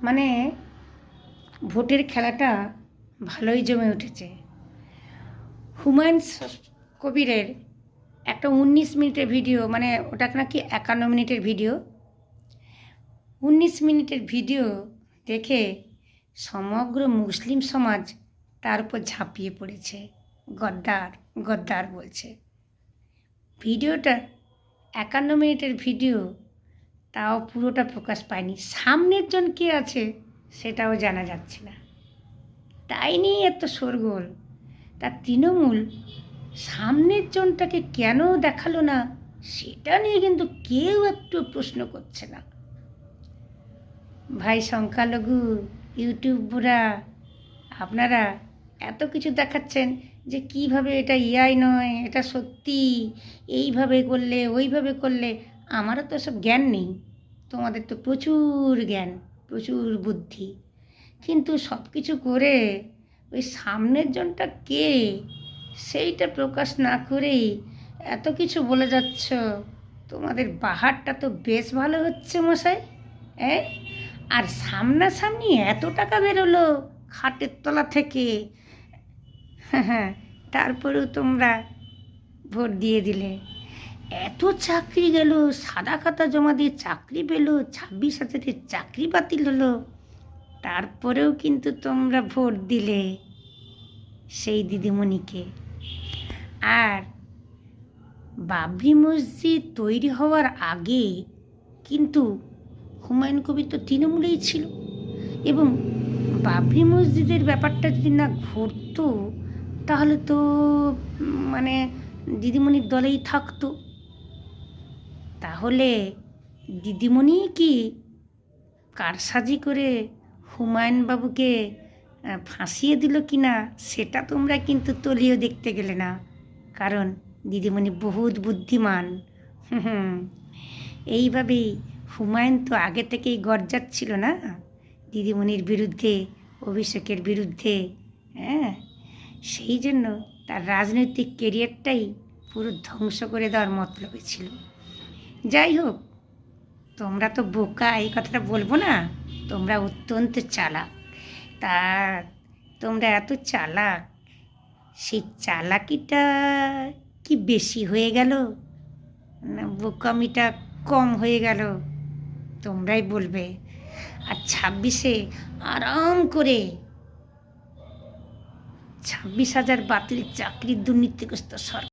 মানে ভোটের খেলাটা ভালোই জমে উঠেছে। হুমায়ুন কবিরের একটা 19 মিনিটের ভিডিও, মানে ওটা নাকি 51 মিনিটের ভিডিও, 19 মিনিটের ভিডিও দেখে সমগ্র মুসলিম সমাজ তার উপর ঝাঁপিয়ে পড়েছে। গদ্দার গদ্দার বলছে। ভিডিওটা 51 মিনিটের ভিডিও, তাও পুরোটা প্রকাশ পায়নি। সামনের জন কে আছে সেটাও জানা যাচ্ছে না, তাই নিয়ে এত শোরগোল। তার তৃণমূল সামনের জনটাকে কেন দেখালো না সেটা নিয়ে কিন্তু কেউ একটু প্রশ্ন করছে না। ভাই সংখ্যালঘু ইউটিউবরা, আপনারা এত কিছু দেখাচ্ছেন যে কিভাবে এটা ইয়াই নয়, এটা সত্যি, এইভাবে করলে ওইভাবে করলে। আমারও তো সব জ্ঞান নেই, তোমাদের তো প্রচুর জ্ঞান, প্রচুর বুদ্ধি, কিন্তু সব কিছু করে ওই সামনের জনটা কে সেইটা প্রকাশ না করেই এত কিছু বলে যাচ্ছ। তোমাদের বাহারটা তো বেশ ভালো হচ্ছে মশাই। আর সামনাসামনি এত টাকা বেরোলো খাটের তলা থেকে, হ্যাঁ, তারপরেও তোমরা ভোট দিয়ে দিলে। এত চাকরি গেল, সাদা খাতা জমা দিয়ে চাকরি পেলো, 26,000-এর চাকরি বাতিল হলো, তারপরেও কিন্তু তোমরা ভোট দিলে সেই দিদিমণিকে। আর বাবরি মসজিদ তৈরি হওয়ার আগে কিন্তু হুমায়ুন কবির তো তৃণমূলেই ছিল, এবং বাবরি মসজিদের ব্যাপারটা যদি না ঘটতো তাহলে তো মানে দিদিমণির দলেই থাকতো। তাহলে দিদিমণি কি কারসাজি করে হুমায়ুন বাবুকে ফাঁসিয়ে দিল কি না সেটা তোমরা কিন্তু তলিয়েও দেখতে গেলে না, কারণ দিদিমণি বহুত বুদ্ধিমান। এইভাবেই হুমায়ুন তো আগে থেকেই গর্জাচ্ছিল না দিদিমণির বিরুদ্ধে, অভিষেকের বিরুদ্ধে। সেই জন্য তার রাজনৈতিক কেরিয়ারটাই পুরো ধ্বংস করে দেওয়ার মতলবে ছিল। যাই হোক, তোমরা তো বোকা, এই কথাটা বলবো না, তোমরা অত্যন্ত চালাক। তা তোমরা এত চালাক, সেই চালাকিটা কি বেশি হয়ে গেল না বোকামিটা কম হয়ে গেল তোমরাই বলবে। আর 26-এ আরাম করে 26,000 বাতিল চাকরির দুর্নীতিগ্রস্ত সরকার